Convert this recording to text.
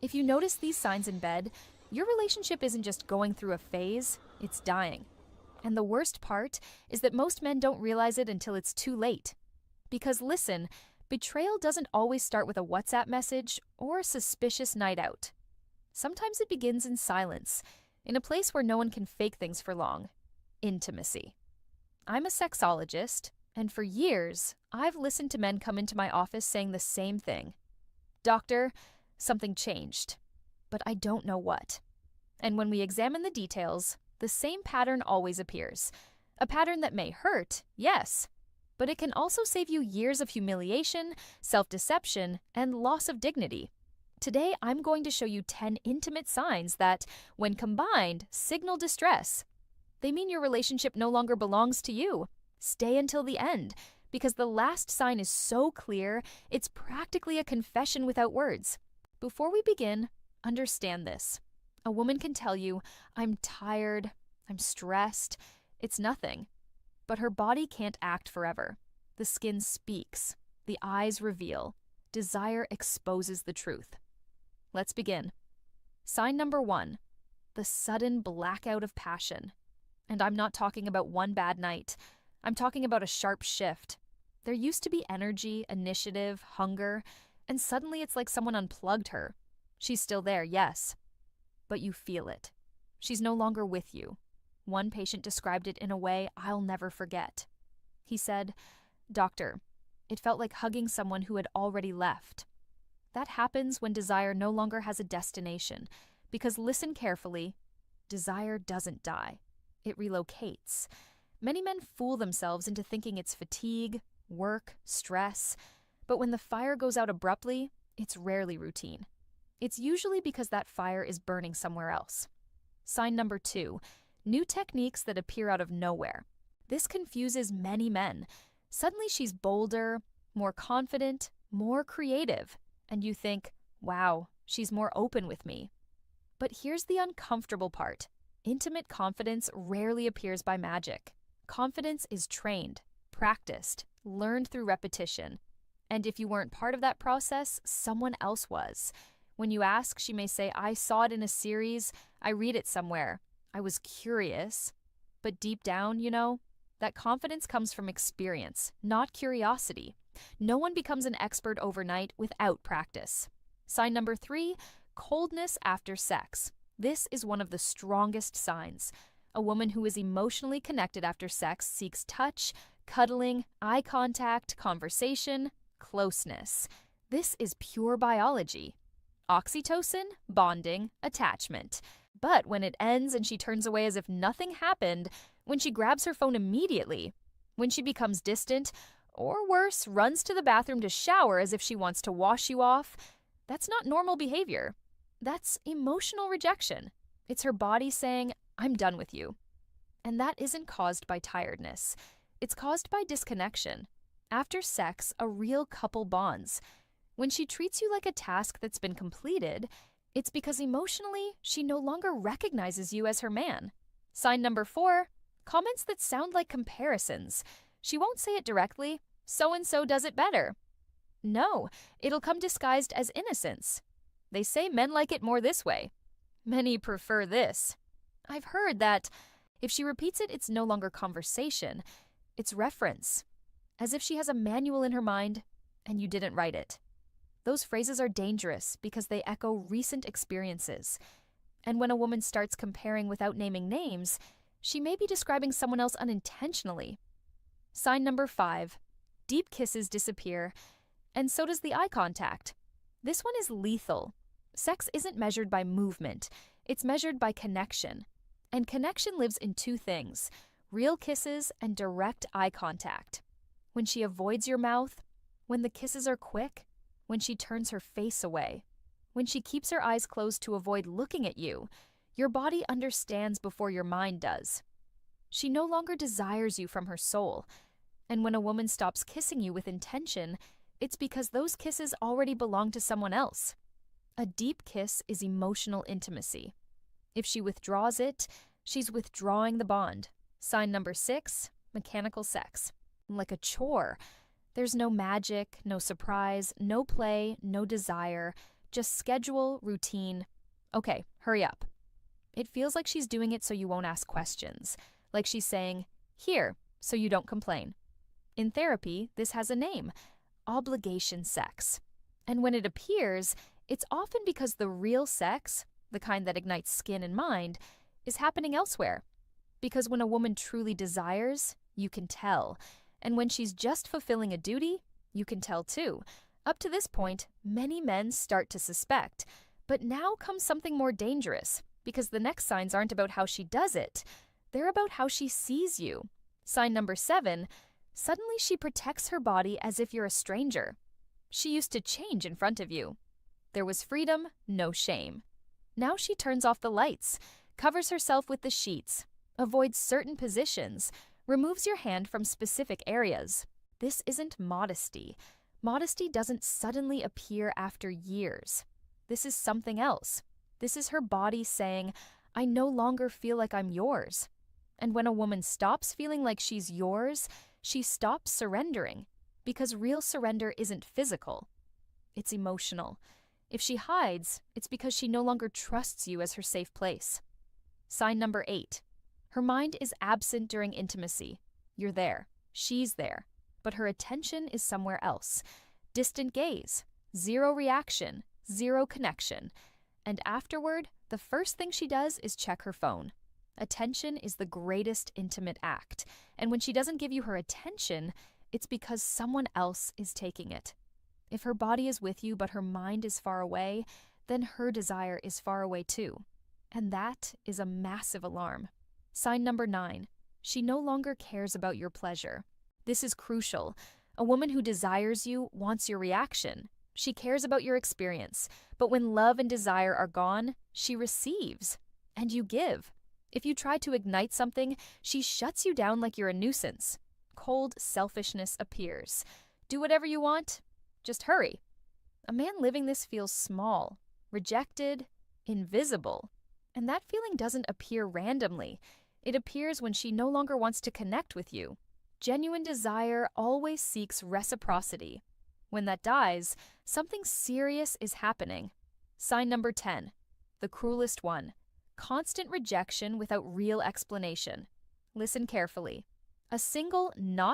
If you notice these signs in bed, your relationship isn't just going through a phase, it's dying. And the worst part is that most men don't realize it until it's too late. Because listen, betrayal doesn't always start with a WhatsApp message or a suspicious night out. Sometimes it begins in silence, in a place where no one can fake things for long. Intimacy. I'm a sexologist, and for years, I've listened to men come into my office saying the same thing. Doctor, something changed, but I don't know what. And when we examine the details, the same pattern always appears. A pattern that may hurt, yes, but it can also save you years of humiliation, self-deception, and loss of dignity. Today, I'm going to show you 10 intimate signs that, when combined, signal distress. They mean your relationship no longer belongs to you. Stay until the end, because the last sign is so clear, it's practically a confession without words. Before we begin, understand this. A woman can tell you, I'm tired, I'm stressed, it's nothing. But her body can't act forever. The skin speaks, the eyes reveal, desire exposes the truth. Let's begin. Sign number 1, the sudden blackout of passion. And I'm not talking about one bad night. I'm talking about a sharp shift. There used to be energy, initiative, hunger, and suddenly it's like someone unplugged her. She's still there, yes, but you feel it. She's no longer with you. One patient described it in a way I'll never forget. He said, "Doctor, it felt like hugging someone who had already left." That happens when desire no longer has a destination, because listen carefully, desire doesn't die. It relocates. Many men fool themselves into thinking it's fatigue, work, stress, but when the fire goes out abruptly, it's rarely routine. It's usually because that fire is burning somewhere else. Sign number 2, new techniques that appear out of nowhere. This confuses many men. Suddenly she's bolder, more confident, more creative, and you think, wow, she's more open with me. But here's the uncomfortable part. Intimate confidence rarely appears by magic. Confidence is trained, practiced, learned through repetition. And if you weren't part of that process, someone else was. When you ask, she may say, I saw it in a series, I read it somewhere, I was curious. But deep down, that confidence comes from experience, not curiosity. No one becomes an expert overnight without practice. Sign number 3, coldness after sex. This is one of the strongest signs. A woman who is emotionally connected after sex seeks touch, cuddling, eye contact, conversation, closeness. This is pure biology. Oxytocin, bonding, attachment. But when it ends and she turns away as if nothing happened, when she grabs her phone immediately, when she becomes distant, or worse, runs to the bathroom to shower as if she wants to wash you off, that's not normal behavior. That's emotional rejection. It's her body saying, I'm done with you. And that isn't caused by tiredness. It's caused by disconnection. After sex, a real couple bonds. When she treats you like a task that's been completed, it's because emotionally, she no longer recognizes you as her man. Sign number 4, comments that sound like comparisons. She won't say it directly, so-and-so does it better. No, it'll come disguised as innocence. They say men like it more this way. Many prefer this. I've heard that if she repeats it, it's no longer conversation, it's reference. As if she has a manual in her mind and you didn't write it. Those phrases are dangerous because they echo recent experiences. And when a woman starts comparing without naming names, she may be describing someone else unintentionally. Sign number 5, deep kisses disappear, and so does the eye contact. This one is lethal. Sex isn't measured by movement, it's measured by connection. And connection lives in 2 things, real kisses and direct eye contact. When she avoids your mouth, when the kisses are quick, when she turns her face away, when she keeps her eyes closed to avoid looking at you, your body understands before your mind does. She no longer desires you from her soul. And when a woman stops kissing you with intention, it's because those kisses already belong to someone else. A deep kiss is emotional intimacy. If she withdraws it, she's withdrawing the bond. Sign number 6, mechanical sex. Like a chore. There's no magic, no surprise, no play, no desire, Just schedule, routine. Okay, hurry up. It feels like she's doing it so you won't ask questions. Like she's saying, here, so you don't complain. In therapy, this has a name: obligation sex. And when it appears, it's often because the real sex, the kind that ignites skin and mind, is happening elsewhere. Because when a woman truly desires, you can tell. And when she's just fulfilling a duty, you can tell too. Up to this point, many men start to suspect. But now comes something more dangerous, because the next signs aren't about how she does it. They're about how she sees you. Sign number 7, suddenly she protects her body as if you're a stranger. She used to change in front of you. There was freedom, no shame. Now she turns off the lights, covers herself with the sheets, avoids certain positions, removes your hand from specific areas. This isn't modesty. Modesty doesn't suddenly appear after years. This is something else. This is her body saying, I no longer feel like I'm yours. And when a woman stops feeling like she's yours, she stops surrendering. Because real surrender isn't physical. It's emotional. If she hides, it's because she no longer trusts you as her safe place. Sign number 8. Her mind is absent during intimacy. You're there. She's there. But her attention is somewhere else. Distant gaze. Zero reaction. Zero connection. And afterward, the first thing she does is check her phone. Attention is the greatest intimate act. And when she doesn't give you her attention, it's because someone else is taking it. If her body is with you but her mind is far away, then her desire is far away too. And that is a massive alarm. Sign number 9. She no longer cares about your pleasure. This is crucial. A woman who desires you wants your reaction. She cares about your experience. But when love and desire are gone, she receives. And you give. If you try to ignite something, she shuts you down like you're a nuisance. Cold selfishness appears. Do whatever you want. Just hurry. A man living this feels small, rejected, invisible. And that feeling doesn't appear randomly. It appears when she no longer wants to connect with you. Genuine desire always seeks reciprocity. When that dies, something serious is happening. Sign number 10. The cruelest one. Constant rejection without real explanation. Listen carefully. A single, not